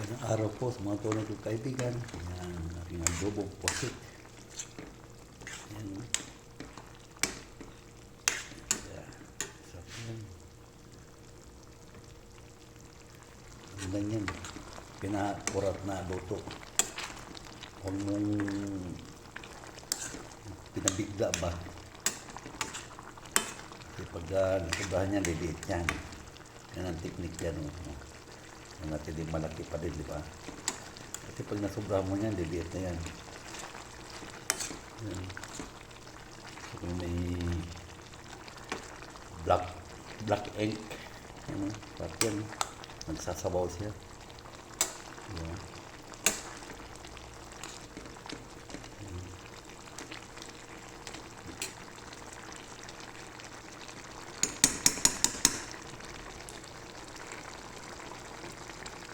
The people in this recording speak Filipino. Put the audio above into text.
Magandang araw po sa mga tunay kong kaibigan. Yan, aking adobong pusit. Yan. Yan. Sarap yan. Ang ganyan. Pinakurat na luto. Huwag mong pinabigla ba? Kasi pag nasobrahan niya, liliit yan. Yan ang teknik yan. Yung natin din malaki pa din, di ba? Kasi pag nasobrahan mo yan, liliit na yan. Yan. So, kung may black ink, yan, pati yan, nagsasabaw siya. Yan.